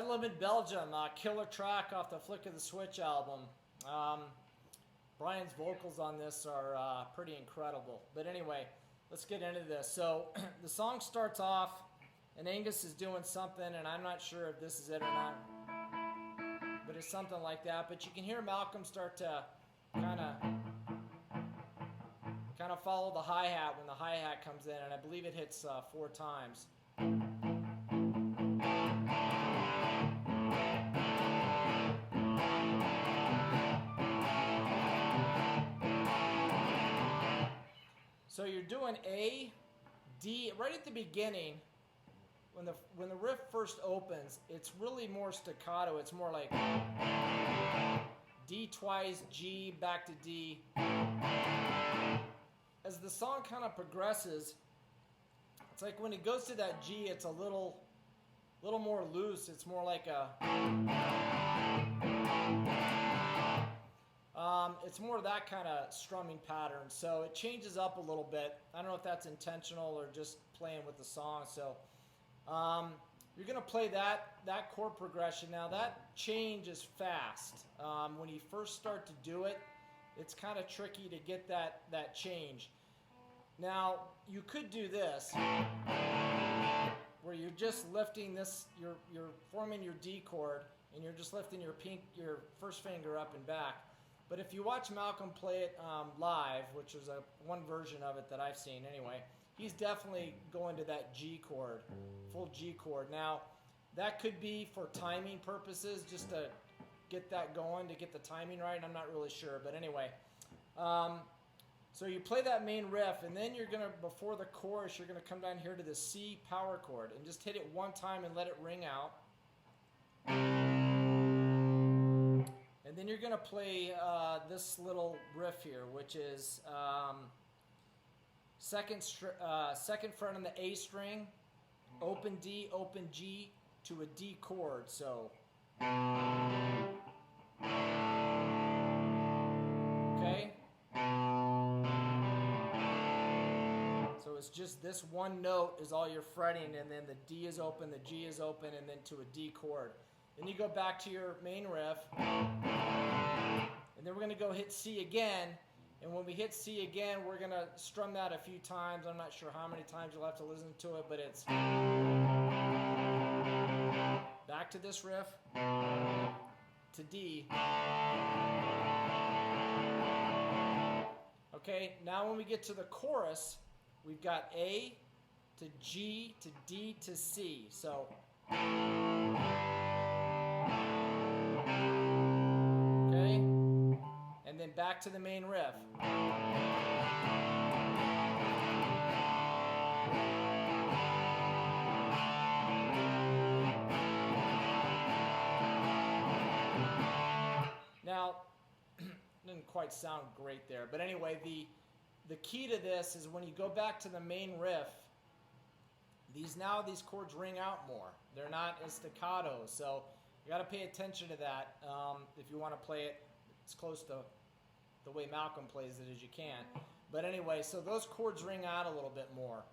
Bedlam in Belgium, killer track off the Flick of the Switch album. Brian's vocals on this are pretty incredible. But anyway, let's get into this. So the song starts off, and Angus is doing something, and I'm not sure if this is it or not, but it's something like that. But you can hear Malcolm start to kind of follow the hi-hat when the hi-hat comes in, and I believe it hits 4 times. So you're doing A, D, right at the beginning, when the riff first opens, it's really more staccato. It's more like D twice, G, back to D. As the song kind of progresses, it's like when it goes to that G, it's a little more loose. It's more like it's more that kind of strumming pattern. So it changes up a little bit. I don't know if that's intentional or just playing with the song. So you're going to play that chord progression. Now that change is fast. When you first start to do it, it's kind of tricky to get that change. Now you could do this, where you're just lifting this, you're forming your D chord, and you're just lifting your first finger up and back. But if you watch Malcolm play it live, which is one version of it that I've seen anyway, he's definitely going to that G chord, full G chord. Now, that could be for timing purposes, just to get that going, to get the timing right. I'm not really sure, but anyway. So you play that main riff, and then you're going to, before the chorus, you're going to come down here to the C power chord and just hit it one time and let it ring out. And then you're going to play this little riff here, which is second fret on the A string, open D, open G to a D chord. So, okay. So it's just this one note is all you're fretting, and then the D is open, the G is open, and then to a D chord. Then you go back to your main riff, and then we're going to go hit C again. And when we hit C again, we're going to strum that a few times. I'm not sure how many times you'll have to listen to it, but it's back to this riff, to D. Okay, now when we get to the chorus, we've got A to G to D to C. So okay, and then back to the main riff. Now, didn't quite sound great there, but anyway, the key to this is when you go back to the main riff, these chords ring out more. They're not as staccato, so you got to pay attention to that if you want to play it as close to the way Malcolm plays it as you can. But anyway, so those chords ring out a little bit more.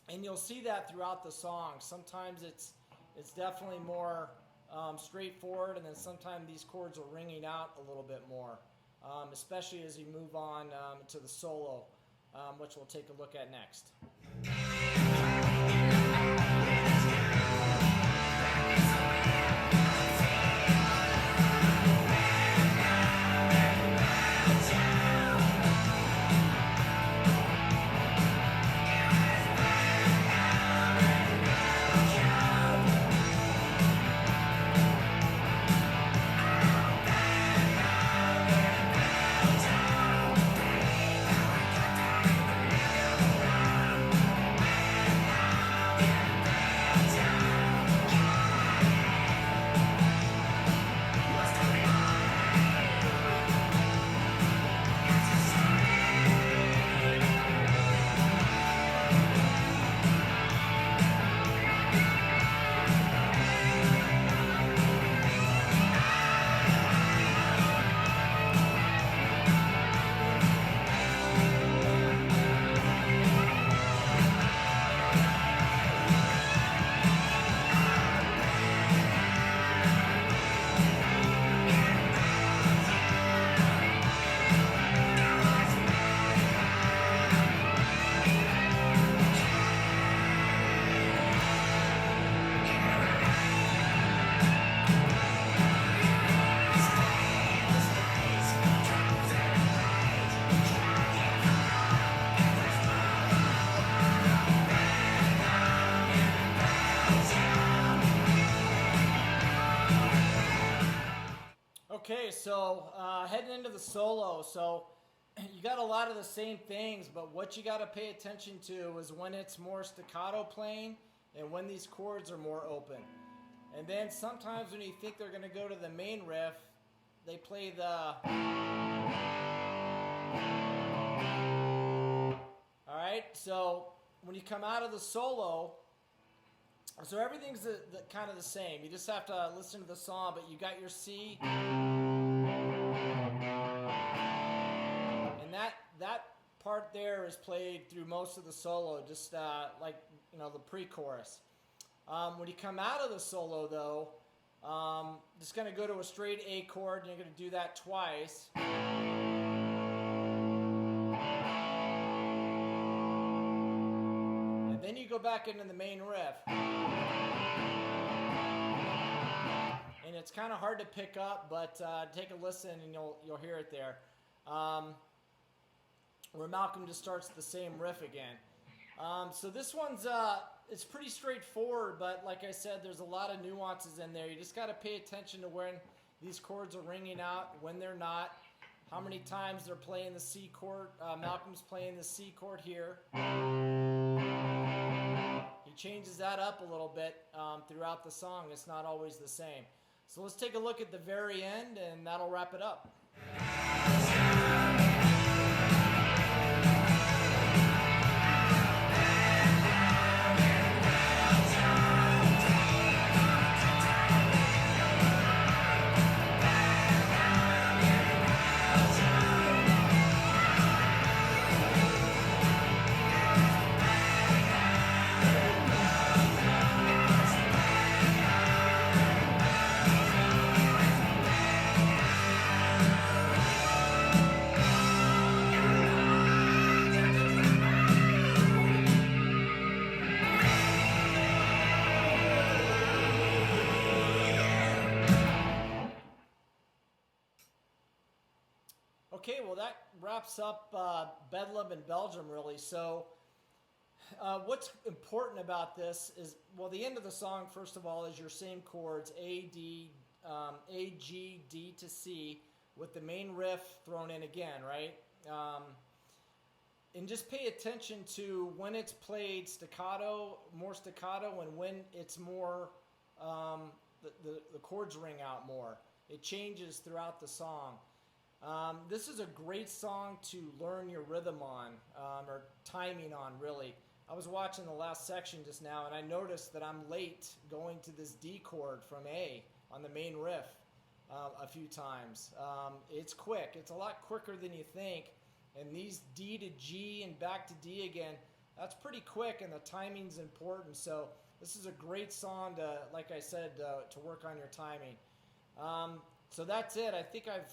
And you'll see that throughout the song. Sometimes it's definitely more straightforward, and then sometimes these chords are ringing out a little bit more, especially as you move on to the solo, which we'll take a look at next. Okay, so heading into the solo, so you got a lot of the same things, but what you got to pay attention to is when it's more staccato playing and when these chords are more open. And then sometimes when you think they're going to go to the main riff, they play the... Alright, so when you come out of the solo, so everything's kind of the same. You just have to listen to the song, but you got your C. And that part there is played through most of the solo, just like, you know, the pre-chorus. When you come out of the solo, though, just going to go to a straight A chord, and you're going to do that twice. And then you go back into the main riff. And it's kind of hard to pick up, but take a listen and you'll hear it there. Where Malcolm just starts the same riff again. So this one's it's pretty straightforward, but like I said, there's a lot of nuances in there. You just got to pay attention to when these chords are ringing out, when they're not, how many times they're playing the C chord. Malcolm's playing the C chord here. He changes that up a little bit throughout the song. It's not always the same. So let's take a look at the very end, and that'll wrap it up. Okay, well that wraps up Bedlam in Belgium, really. So what's important about this is, well, the end of the song, first of all, is your same chords, A, D, A, G, D to C, with the main riff thrown in again, right? And just pay attention to when it's played staccato, more staccato, and when it's more, the chords ring out more. It changes throughout the song. This is a great song to learn your rhythm on, or timing on, really. I was watching the last section just now, and I noticed that I'm late going to this D chord from A on the main riff a few times. It's quick. It's a lot quicker than you think. And these D to G and back to D again, that's pretty quick, and the timing's important. So this is a great song to, like I said, to work on your timing. So that's it. I think I've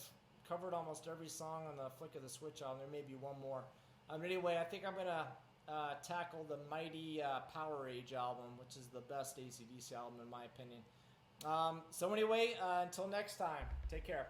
covered almost every song on the Flick of the Switch album. There may be one more. Anyway, I think I'm going to tackle the Mighty Power Age album, which is the best AC/DC album in my opinion. So anyway, until next time, take care.